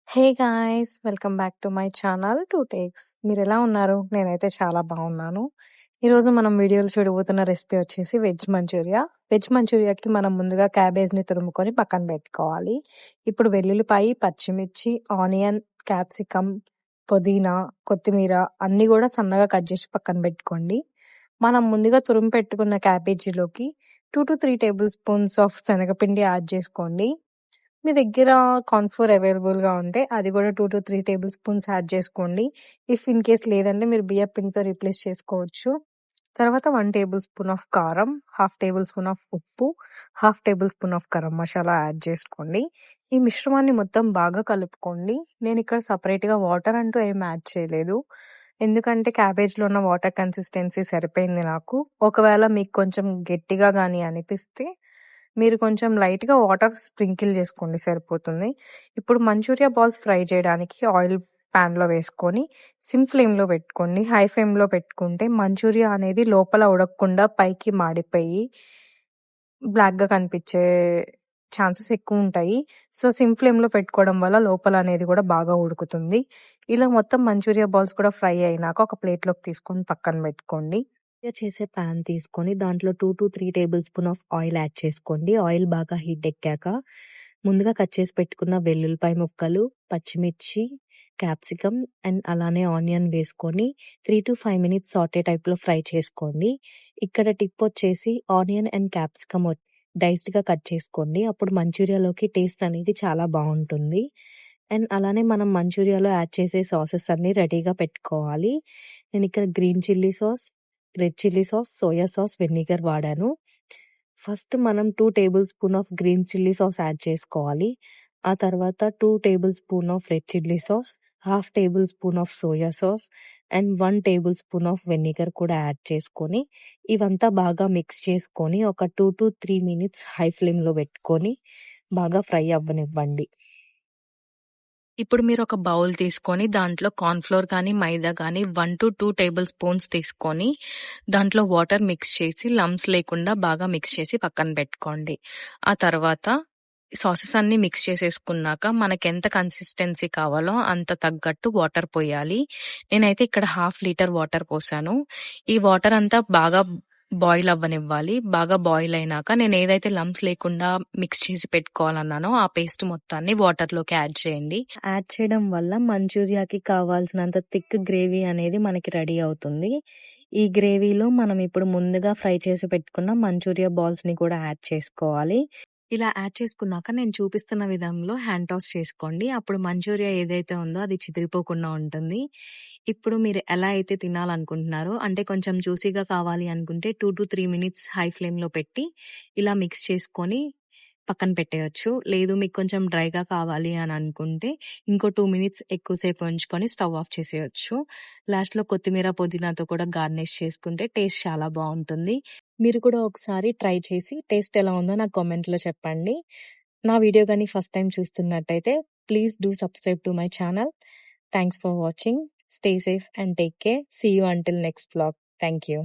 Hey guys! Welcome back to my channel 2 takes. మీరెలా ఉన్నారు? నేనైతే చాలా బాగున్నాను. ఈరోజు మనం వీడియోలో చూడబోతున్న రెసిపీ వచ్చేసి వెజ్ మంచూరియా. వెజ్ మంచూరియాకి మనం ముందుగా క్యాబేజ్‌ని తురుముకొని పక్కన పెట్టుకోవాలి. ఇప్పుడు వెల్లుల్లిపాయి, పచ్చిమిర్చి, ఆనియన్, క్యాప్సికమ్, పుదీనా, కొత్తిమీర అన్నీ గూడా సన్నగా కట్ చేసి పక్కన పెట్టుకోండి. మనం ముందుగా తురిమి పెట్టుకున్న క్యాబేజీలోకి 2-3 టేబుల్ స్పూన్స్ ఆఫ్ శనగపిండి యాడ్ చేసుకోండి. మీ దగ్గర కార్న్ ఫ్లోర్ అవైలబుల్‌గా ఉంటే అది కూడా 2-3 టేబుల్ స్పూన్స్ యాడ్ చేసుకోండి. ఇఫ్ ఇన్ కేస్ లేదంటే మీరు బియ్యపు పిండితో రీప్లేస్ చేసుకోవచ్చు. తర్వాత 1 టేబుల్ స్పూన్ ఆఫ్ కారం, హాఫ్ టేబుల్ స్పూన్ ఆఫ్ ఉప్పు, half table spoon of garam masala add చేసుకోండి. ఈ మిశ్రమాన్ని మొత్తం బాగా కలుపుకోండి. నేను ఇక్కడ సెపరేట్‌గా వాటర్ అంటూ ఏం యాడ్ చేయలేదు. ఎందుకంటే క్యాబేజ్‌లో ఉన్న వాటర్ కన్సిస్టెన్సీ సరిపోయింది నాకు. ఒకవేళ మీకు కొంచెం గట్టిగా గాని అనిపిస్తే మీరు కొంచెం లైట్‌గా వాటర్ స్ప్రింకిల్ చేసుకోండి సరిపోతుంది. ఇప్పుడు మంచూరియా బాల్స్ ఫ్రై చేయడానికి ఆయిల్ పాన్‌లో వేసుకొని సిమ్ ఫ్లేమ్‌లో పెట్టుకోండి. హై ఫ్లేమ్‌లో పెట్టుకుంటే మంచూరియా అనేది లోపల ఉడకకుండా పైకి మాడిపోయి బ్లాక్‌గా కనిపించే ఛాన్సెస్ ఎక్కువుంటాయి. సో, సిమ్ ఫ్లేమ్‌లో పెట్టుకోవడం వల్ల లోపల అనేది కూడా బాగా ఉడుకుతుంది. ఇలా మొత్తం మంచూరియా బాల్స్ కూడా ఫ్రై అయినాక ఒక ప్లేట్‌లోకి తీసుకొని పక్కన పెట్టుకోండి. చేసే పాన్ తీసుకొని దాంట్లో 2-3 table spoon of oil add చేసుకోండి. ఆయిల్ బాగా హీట్ ఎక్కాక ముందుగా కట్ చేసి పెట్టుకున్న వెల్లుల్లిపాయ ముక్కలు, పచ్చిమిర్చి, క్యాప్సికమ్ అండ్ అలానే ఆనియన్ వేసుకొని 3-5 మినిట్స్ సాటే టైప్‌లో ఫ్రై చేసుకోండి. ఇక్కడ టిప్ వచ్చేసి ఆనియన్ అండ్ క్యాప్సికమ్ డైస్డ్‌గా కట్ చేసుకోండి. అప్పుడు మంచూరియాలోకి టేస్ట్ అనేది చాలా బాగుంటుంది. అండ్ అలానే మనం మంచూరియాలో యాడ్ చేసే సాసెస్ అన్నీ రెడీగా పెట్టుకోవాలి. నేను ఇక్కడ green chilli sauce, red chilli sauce, soya sauce, vinegar వాడాను. ఫస్ట్ మనం 2 table spoon of green chilli sauce add చేసుకోవాలి. ఆ తర్వాత 2 table spoon of red chilli sauce, half table spoon of soya sauce and 1 table spoon of vinegar కూడా add చేసుకొని ఇవంతా బాగా mix చేసుకొని ఒక 2-3 మినిట్స్ హై ఫ్లేమ్‌లో పెట్టుకొని బాగా ఫ్రై అవ్వనివ్వండి. ఇప్పుడు మీరు ఒక బౌల్ తీసుకొని దాంట్లో కార్న్ ఫ్లోర్ కానీ మైదా కానీ 1-2 టేబుల్ స్పూన్స్ తీసుకొని దాంట్లో వాటర్ మిక్స్ చేసి లంప్స్ లేకుండా బాగా మిక్స్ చేసి పక్కన పెట్టుకోండి. ఆ తర్వాత సాసెస్ అన్ని మిక్స్ చేసేసుకున్నాక మనకెంత కన్సిస్టెన్సీ కావాలో అంత తగ్గట్టు వాటర్ పోయాలి. నేనైతే ఇక్కడ 1/2 లీటర్ వాటర్ పోసాను. ఈ వాటర్ అంతా బాగా బాయిల్ అవ్వనివ్వాలి. బాగా బాయిల్ అయినాక నేను ఏదైతే లంప్స్ లేకుండా మిక్స్ చేసి పెట్టుకోవాలన్నానో ఆ పేస్ట్ మొత్తాన్ని వాటర్‌లోకి యాడ్ చేయండి. యాడ్ చేయడం వల్ల మంచూరియాకి కావాల్సినంత థిక్ గ్రేవీ అనేది మనకి రెడీ అవుతుంది. ఈ గ్రేవీలో మనం ఇప్పుడు ముందుగా ఫ్రై చేసి పెట్టుకున్న మంచూరియా బాల్స్‌ని కూడా యాడ్ చేసుకోవాలి. ఇలా యాడ్ చేసుకున్నాక నేను చూపిస్తున్న విధంలో హ్యాండ్ టాస్ చేసుకోండి. అప్పుడు మంచూరియా ఏదైతే ఉందో అది చిదిరిపోకుండా ఉంటుంది. ఇప్పుడు మీరు ఎలా అయితే తినాలనుకుంటున్నారో అంటే కొంచెం జ్యూసీగా కావాలి అనుకుంటే 2-3 మినిట్స్ హై ఫ్లేమ్‌లో పెట్టి ఇలా మిక్స్ చేసుకొని పక్కన పెట్టేయొచ్చు. లేదు మీకు కొంచెం డ్రైగా కావాలి అని అనుకుంటే ఇంకో 2 మినిట్స్ ఎక్కువసేపు ఉంచుకొని స్టవ్ ఆఫ్ చేసేయొచ్చు. లాస్ట్‌లో కొత్తిమీర, పుదీనాతో కూడా గార్నిష్ చేసుకుంటే టేస్ట్ చాలా బాగుంటుంది. మీరు కూడా ఒకసారి ట్రై చేసి టేస్ట్ ఎలా ఉందో నాకు కామెంట్‌లో చెప్పండి. నా వీడియో గాని ఫస్ట్ టైమ్ చూస్తున్నట్టయితే please do subscribe to my channel. Thanks for watching. Stay safe and take care. See you until next vlog. Thank you.